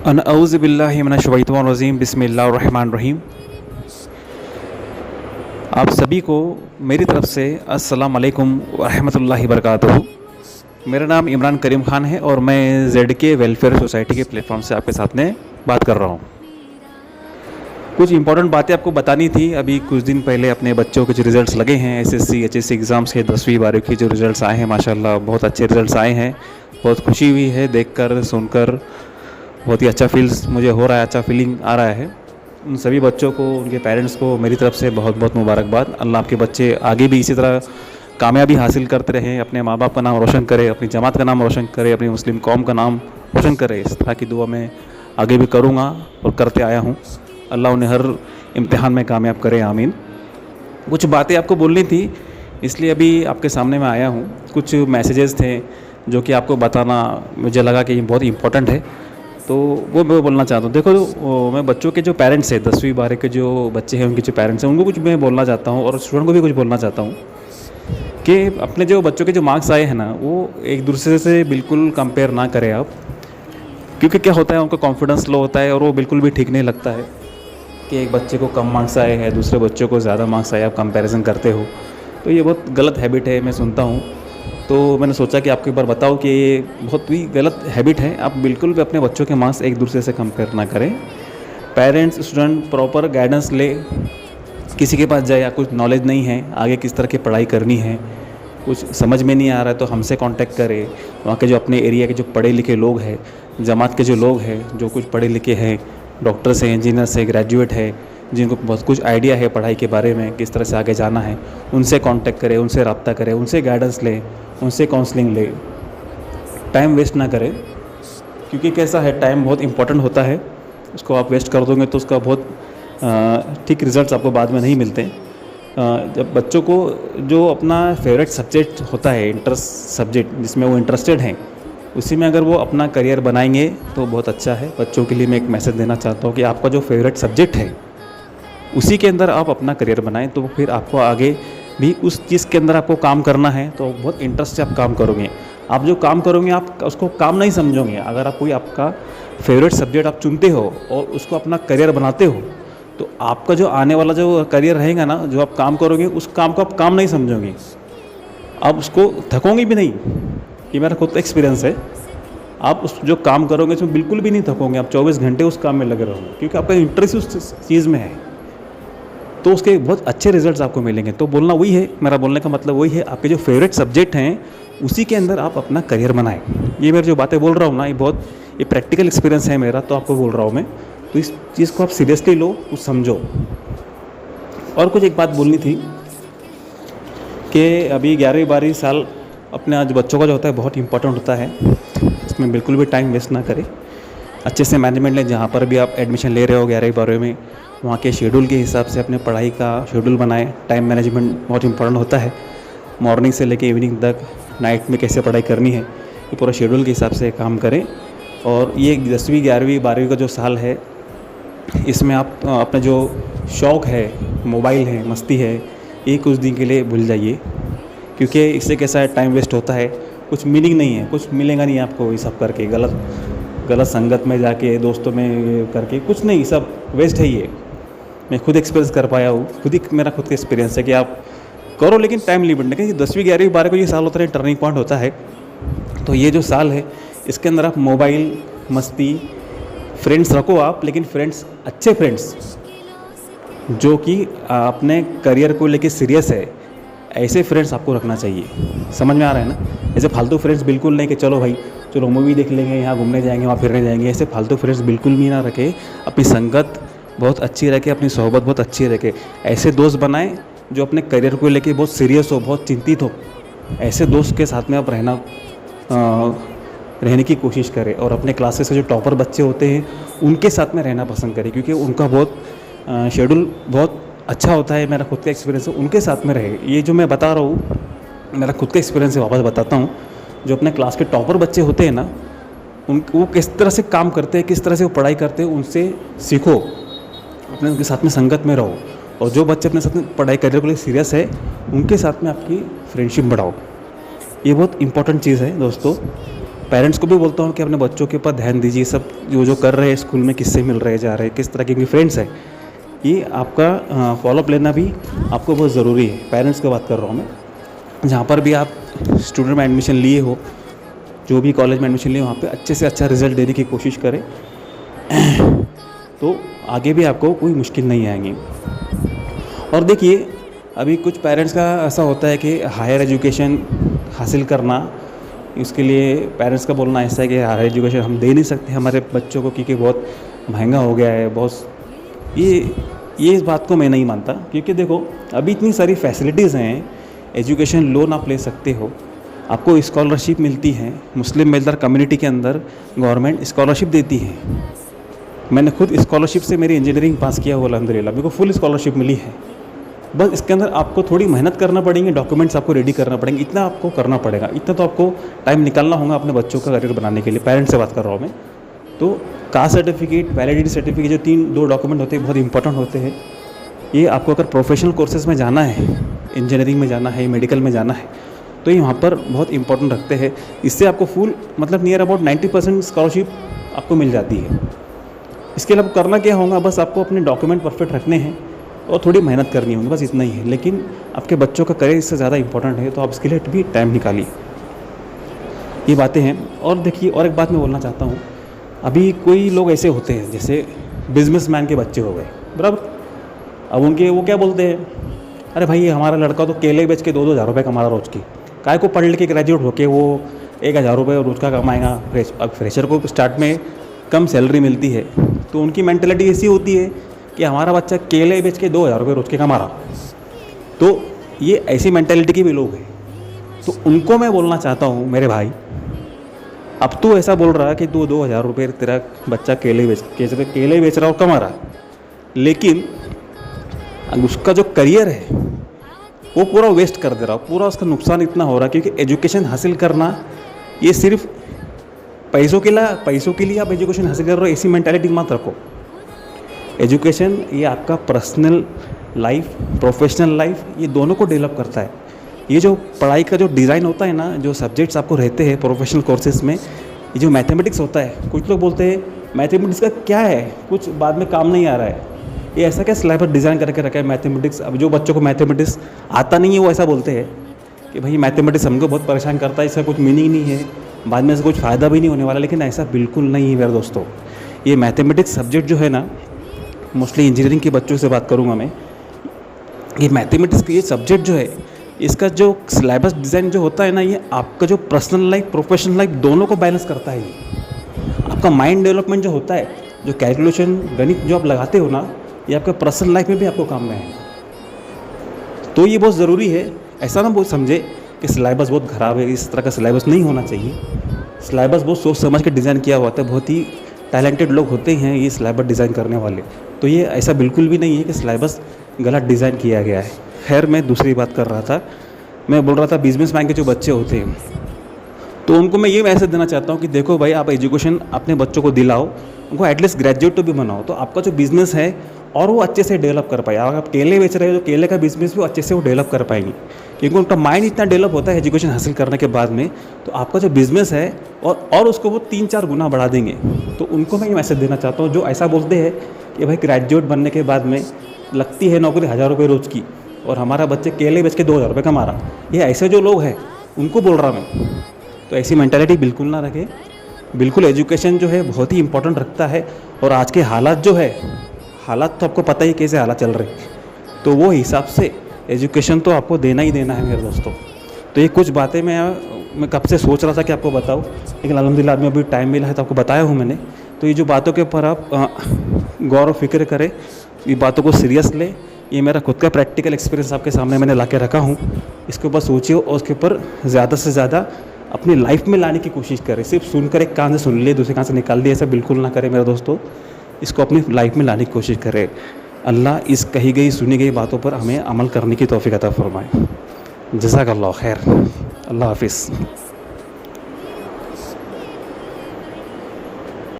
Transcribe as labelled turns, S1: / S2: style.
S1: अनअऊज़ु बिल्लाहि मिनश शैतानिर रजीम बिस्मिल्लाहिर रहमानिर रहीम। आप सभी को मेरी तरफ से अस्सलाम वालेकुम व रहमतुल्लाहि व बरकातुहू। मेरा नाम इमरान करीम ख़ान है और मैं ZK वेलफेयर सोसाइटी के प्लेटफॉर्म से आपके साथ में बात कर रहा हूँ। कुछ इंपॉर्टेंट बातें आपको बतानी थी। अभी कुछ दिन पहले अपने बच्चों के जो रिज़ल्ट्स लगे हैं SSC HSC एग्ज़ाम्स के 10वीं 12वीं के जो रिज़ल्ट्स आए हैं, माशाल्लाह बहुत अच्छे रिज़ल्ट्स आए हैं। बहुत खुशी हुई है देखकर सुनकर, बहुत ही अच्छा फील्स मुझे हो रहा है, अच्छा फीलिंग आ रहा है। उन सभी बच्चों को, उनके पेरेंट्स को मेरी तरफ से बहुत बहुत मुबारकबाद। अल्लाह आपके बच्चे आगे भी इसी तरह कामयाबी हासिल करते रहें, अपने माँ बाप का नाम रोशन करें, अपनी जमात का नाम रोशन करें, अपनी मुस्लिम कौम का नाम रोशन करें। इस तरह की दुआ मैं आगे भी करूँगा और करते आया हूँ। अल्लाह उन्हें हर इम्तिहान में कामयाब करे, आमीन। कुछ बातें आपको बोलनी थी, इसलिए अभी आपके सामने मैं आया हूँ। कुछ मैसेजेस थे जो कि आपको बताना मुझे लगा कि बहुत इम्पोर्टेंट है, तो वो मैं बोलना चाहता हूँ। देखो, मैं बच्चों के जो पेरेंट्स हैं, 10वीं 12वीं के जो बच्चे हैं, उनके जो पेरेंट्स हैं, उनको कुछ मैं बोलना चाहता हूँ और स्टूडेंट को भी कुछ बोलना चाहता हूँ कि अपने जो बच्चों के जो मार्क्स आए हैं ना, वो एक दूसरे से बिल्कुल कंपेयर ना करें आप। क्योंकि क्या होता है, उनका कॉन्फिडेंस लो होता है और वो बिल्कुल भी ठीक नहीं लगता है कि एक बच्चे को कम मार्क्स आए हैं, दूसरे बच्चों को ज़्यादा मार्क्स आए, आप कंपैरिजन करते हो। तो ये बहुत गलत हैबिट है, मैं सुनता हूँ। तो मैंने सोचा कि आपको एक बार बताऊँ कि ये बहुत ही गलत हैबिट है। आप बिल्कुल भी अपने बच्चों के मार्क्स एक दूसरे से कंपेयर ना करें। पेरेंट्स स्टूडेंट प्रॉपर गाइडेंस ले, किसी के पास जाए या कुछ नॉलेज नहीं है, आगे किस तरह की पढ़ाई करनी है, कुछ समझ में नहीं आ रहा है तो हमसे कांटेक्ट करें। वहाँ के जो अपने एरिया के जो पढ़े लिखे लोग हैं, जमात के जो लोग हैं, जो कुछ पढ़े लिखे हैं, डॉक्टर्स हैं, इंजीनियर्स हैं, ग्रेजुएट है, जिनको बहुत कुछ आइडिया है पढ़ाई के बारे में, किस तरह से आगे जाना है, उनसे कांटेक्ट करें, उनसे रब्ता करें, उनसे गाइडेंस लें, उनसे काउंसलिंग लें। टाइम वेस्ट ना करें, क्योंकि कैसा है, टाइम बहुत इंपॉर्टेंट होता है। उसको आप वेस्ट कर दोगे तो उसका बहुत ठीक रिजल्ट्स आपको बाद में नहीं मिलते। जब बच्चों को जो अपना फेवरेट सब्जेक्ट होता है, इंटरेस्ट सब्जेक्ट जिसमें वो इंटरेस्टेड हैं, उसी में अगर वो अपना करियर बनाएंगे तो बहुत अच्छा है। बच्चों के लिए मैं एक मैसेज देना चाहता हूँ कि आपका जो फेवरेट सब्जेक्ट है उसी के अंदर आप अपना करियर बनाएं, तो फिर आपको आगे भी उस चीज़ के अंदर आपको काम करना है तो बहुत इंटरेस्ट से आप काम करोगे। आप जो काम करोगे आप उसको काम नहीं समझोगे। अगर आप कोई आपका फेवरेट सब्जेक्ट आप चुनते हो और उसको अपना करियर बनाते हो, तो आपका जो आने वाला जो करियर रहेगा ना, जो आप काम करोगे, उस काम को आप काम नहीं समझोगे, आप उसको थकोगे भी नहीं। ये मेरा खुद का एक्सपीरियंस है। आप उस जो काम करोगे उसमें बिल्कुल भी नहीं थकोगे, आप 24 घंटे उस काम में लगे रहोगे, क्योंकि आपका इंटरेस्ट उस चीज़ में है, तो उसके बहुत अच्छे रिजल्ट्स आपको मिलेंगे। तो बोलना वही है, मेरा बोलने का मतलब वही है, आपके जो फेवरेट सब्जेक्ट हैं उसी के अंदर आप अपना करियर बनाएं। ये मेरी जो बातें बोल रहा हूँ ना, ये प्रैक्टिकल एक्सपीरियंस है मेरा, तो आपको बोल रहा हूँ मैं। तो इस चीज़ को आप सीरियसली लो, कुछ समझो। और कुछ एक बात बोलनी थी कि अभी 11वीं 12वीं साल अपने आज बच्चों का जो होता है बहुत इंपॉर्टेंट होता है। इसमें बिल्कुल भी टाइम वेस्ट ना करें, अच्छे से मैनेजमेंट लें। जहाँ पर भी आप एडमिशन ले रहे हो 11वीं 12वीं में, वहाँ के शेड्यूल के हिसाब से अपने पढ़ाई का शेड्यूल बनाएं। टाइम मैनेजमेंट बहुत इंपॉर्टेंट होता है। मॉर्निंग से लेकर इवनिंग तक, नाइट में कैसे पढ़ाई करनी है, ये पूरा शेड्यूल के हिसाब से काम करें। और ये 10वीं 11वीं 12वीं का जो साल है, इसमें आप अपना जो शौक़ है, मोबाइल है, मस्ती है, ये कुछ दिन के लिए भूल जाइए, क्योंकि इससे कैसा है, टाइम वेस्ट होता है, कुछ मीनिंग नहीं है, कुछ मिलेगा नहीं आपको। ये सब करके गलत संगत में जाके, दोस्तों में करके कुछ नहीं, सब वेस्ट है। ये मैं खुद एक्सपीरियंस कर पाया हूँ, मेरा खुद का एक्सपीरियंस है कि आप करो लेकिन टाइम लिमिट नहीं। क्योंकि 10वीं 11वीं 12वीं को ये साल होता है, टर्निंग पॉइंट होता है। तो ये जो साल है, इसके अंदर आप मोबाइल, मस्ती, फ्रेंड्स रखो आप, लेकिन फ्रेंड्स अच्छे फ्रेंड्स जो कि अपने करियर को लेके सीरियस है, ऐसे फ्रेंड्स आपको रखना चाहिए। समझ में आ रहा है ना? ऐसे फालतू फ्रेंड्स बिल्कुल नहीं कि चलो भाई चलो मूवी देख लेंगे, यहाँ घूमने जाएंगे, वहाँ फिरने जाएंगे। ऐसे फालतू फ्रेंड्स बिल्कुल भी ना रखें। अपनी संगत बहुत अच्छी रखे, अपनी सोहबत बहुत अच्छी रखे। ऐसे दोस्त बनाएं जो अपने करियर को लेके बहुत सीरियस हो, बहुत चिंतित हो। ऐसे दोस्त के साथ में आप रहने की कोशिश करें। और अपने क्लासेस के जो टॉपर बच्चे होते हैं उनके साथ में रहना पसंद करें, क्योंकि उनका बहुत शेड्यूल बहुत अच्छा होता है। मेरा खुद का एक्सपीरियंस है, उनके साथ में रहे। ये जो मैं बता रहा हूँ मेरा खुद का एक्सपीरियंस है, वापस बताता हूँ। जो अपने क्लास के टॉपर बच्चे होते हैं ना, वो किस तरह से काम करते हैं, किस तरह से वो पढ़ाई करते हैं, उनसे सीखो, अपने उनके साथ में संगत में रहो। और जो बच्चे अपने साथ में पढ़ाई करने के लिए सीरियस है, उनके साथ में आपकी फ्रेंडशिप बढ़ाओ। ये बहुत इंपॉर्टेंट चीज़ है दोस्तों। पेरेंट्स को भी बोलता हूँ कि अपने बच्चों के ऊपर ध्यान दीजिए, सब जो जो कर रहे हैं स्कूल में, किससे मिल रहे जा रहे हैं, किस तरह के फ्रेंड्स हैं, ये आपका फॉलोअप लेना भी आपको बहुत ज़रूरी है। पेरेंट्स की बात कर रहा हूँ मैं। जहाँ पर भी आप स्टूडेंट में एडमिशन लिए हो, जो भी कॉलेज में एडमिशन लिए, वहाँ पे अच्छे से अच्छा रिजल्ट देने की कोशिश करें तो आगे भी आपको कोई मुश्किल नहीं आएंगी। और देखिए, अभी कुछ पेरेंट्स का ऐसा होता है कि हायर एजुकेशन हासिल करना, इसके लिए पेरेंट्स का बोलना ऐसा है कि हायर एजुकेशन हम दे नहीं सकते हमारे बच्चों को, क्योंकि बहुत महंगा हो गया है, बहुत ये इस बात को मैं नहीं मानता। क्योंकि देखो, अभी इतनी सारी फैसिलिटीज़ हैं, एजुकेशन लोन आप ले सकते हो, आपको स्कॉलरशिप मिलती है, मुस्लिम वेलफेयर कम्युनिटी के अंदर गवर्नमेंट स्कॉलरशिप देती है। मैंने खुद स्कॉलरशिप से मेरी इंजीनियरिंग पास किया हुआ, अल्हम्दुलिल्लाह मेरे को फुल स्कॉलरशिप मिली है। बस इसके अंदर आपको थोड़ी मेहनत करना पड़ेगी, डॉक्यूमेंट्स आपको रेडी करना पड़ेंगे, इतना आपको करना पड़ेगा, इतना तो आपको टाइम निकालना होगा अपने बच्चों का करियर बनाने के लिए। पेरेंट्स से बात कर रहा हूँ मैं। तो कास्ट सर्टिफिकेट, वैलिडिटी सर्टिफिकेट, जो दो डॉक्यूमेंट होते हैं बहुत इंपॉर्टेंट होते हैं। ये आपको अगर प्रोफेशनल कोर्सेज में जाना है, इंजीनियरिंग में जाना है, मेडिकल में जाना है, तो ये वहाँ पर बहुत इंपॉर्टेंट रखते हैं। इससे आपको फुल मतलब नियर अबाउट 90% स्कॉलरशिप आपको मिल जाती है। इसके लिए आपको करना क्या होगा, बस आपको अपने डॉक्यूमेंट परफेक्ट रखने हैं और थोड़ी मेहनत करनी होगी, बस इतना ही है। लेकिन आपके बच्चों का करियर इससे ज़्यादा इंपॉर्टेंट है, तो आप इसके लिए भी टाइम निकालिए। ये बातें हैं। और देखिए, और एक बात मैं बोलना चाहता हूँ, अभी कोई लोग ऐसे होते हैं जैसे बिजनेसमैन के बच्चे हो गए, बराबर। अब उनके वो क्या बोलते हैं, अरे भाई ये हमारा लड़का तो केले बेच के 2-2 हज़ार रुपये कमा रोज़ की, काय को पढ़ लिख के ग्रेजुएट होके वो 1,000 रुपये रोज़ का कमाएगा। अब फ्रेशर को स्टार्ट में कम सैलरी मिलती है, तो उनकी मेंटेलिटी ऐसी होती है कि हमारा बच्चा केले बेच के 2,000 रुपये रोज़ के कमा रहा। तो ये ऐसी मेंटेलिटी के भी लोग हैं। तो उनको मैं बोलना चाहता हूँ, मेरे भाई, अब तो ऐसा बोल रहा है कि 2,000 रुपये तेरा बच्चा केले बेच रहा और कमा रहा, लेकिन उसका जो करियर है वो पूरा वेस्ट कर दे रहा, पूरा उसका नुकसान इतना हो रहा। क्योंकि एजुकेशन हासिल करना ये सिर्फ पैसों के लिए आप एजुकेशन हासिल कर रहे हो, ऐसी मेंटालिटी मत रखो। एजुकेशन ये आपका पर्सनल लाइफ, प्रोफेशनल लाइफ, ये दोनों को डेवलप करता है। ये जो पढ़ाई का जो डिज़ाइन होता है ना, जो सब्जेक्ट्स आपको रहते हैं प्रोफेशनल कोर्सेज में, ये जो मैथमेटिक्स होता है, कुछ लोग बोलते हैं मैथमेटिक्स का क्या है, कुछ बाद में काम नहीं आ रहा है, ये ऐसा क्या सिलेबस डिज़ाइन करके रखा है मैथमेटिक्स। अब जो बच्चों को मैथमेटिक्स आता नहीं है वो ऐसा बोलते हैं कि भाई मैथमेटिक्स हमको बहुत परेशान करता है, इसका कुछ मीनिंग नहीं है, बाद में इससे कुछ फ़ायदा भी नहीं होने वाला। लेकिन ऐसा बिल्कुल नहीं है मेरे दोस्तों। ये मैथमेटिक्स सब्जेक्ट जो है ना, मोस्टली इंजीनियरिंग के बच्चों से बात करूँगा मैं, ये मैथमेटिक्स का ये सब्जेक्ट जो है, इसका जो सिलेबस डिज़ाइन जो होता है ना, ये आपका जो पर्सनल लाइफ, प्रोफेशनल लाइफ दोनों को बैलेंस करता है। ये आपका माइंड डेवलपमेंट जो होता है, जो कैलकुलेशन, गणित जो आप लगाते हो ना, ये आपके पर्सनल लाइफ में भी आपको काम में है। तो ये बहुत ज़रूरी है। ऐसा ना बहुत समझे कि सिलेबस बहुत ख़राब है, इस तरह का सिलेबस नहीं होना चाहिए। सिलेबस बहुत सोच समझ के डिज़ाइन किया हुआ होता है, बहुत ही टैलेंटेड लोग होते हैं ये सिलेबस डिज़ाइन करने वाले। तो ये ऐसा बिल्कुल भी नहीं है कि सिलेबस गलत डिज़ाइन किया गया है। खैर, मैं दूसरी बात कर रहा था, मैं बोल रहा था बिजनेसमैन के जो बच्चे होते हैं, तो उनको मैं ये मैसेज देना चाहता हूँ कि देखो भाई, आप एजुकेशन अपने बच्चों को दिलाओ, उनको एटलीस्ट ग्रेजुएट तो भी बनाओ, तो आपका जो बिज़नेस है और वो अच्छे से डेवलप कर पाए। अगर आप केले बेच रहे हो तो केले का बिजनेस भी अच्छे से वो डेवलप कर पाएंगे, क्योंकि उनका माइंड इतना डेवलप होता है एजुकेशन हासिल करने के बाद में, तो आपका जो बिज़नेस है और उसको वो 3-4 गुना बढ़ा देंगे। तो उनको मैं ये मैसेज देना चाहता हूँ जो ऐसा बोलते हैं कि भाई ग्रेजुएट बनने के बाद में लगती है नौकरी 1,000 रुपये रोज़ की और हमारा बच्चे केले बेच के 2,000 रुपये कमा रहा। ये ऐसे जो लोग हैं उनको बोल रहा मैं। तो ऐसी मेंटालिटी बिल्कुल ना रखें। बिल्कुल एजुकेशन जो है बहुत ही इंपॉर्टेंट रखता है। और आज के हालात जो है, हालात तो आपको पता ही कैसे हालात चल रहे हैं, तो वो हिसाब से एजुकेशन तो आपको देना ही देना है मेरे दोस्तों। तो ये कुछ बातें मैं कब से सोच रहा था कि आपको बताऊं, लेकिन अल्हम्दुलिल्लाह में अभी टाइम मिला है तो आपको बताया हूँ मैंने। तो ये जो बातों के ऊपर आप गौर और फिक्र करें, ये बातों को सीरियस लें। ये मेरा खुद का प्रैक्टिकल एक्सपीरियंस आपके सामने मैंने ला के रखा हूँ। इसके ऊपर सोचिए और उसके ऊपर ज़्यादा से ज़्यादा अपनी लाइफ में लाने की कोशिश करें। सिर्फ सुनकर एक कान से सुन लिए दूसरे कान से निकाल दिए, ऐसा बिल्कुल ना करें मेरे दोस्तों। इसको अपनी लाइफ में लाने की कोशिश करें। अल्लाह इस कही गई सुनी गई बातों पर हमें अमल करने की तौफीक अता फरमाए। जज़ाकल्लाह खैर। अल्लाह हाफिज़।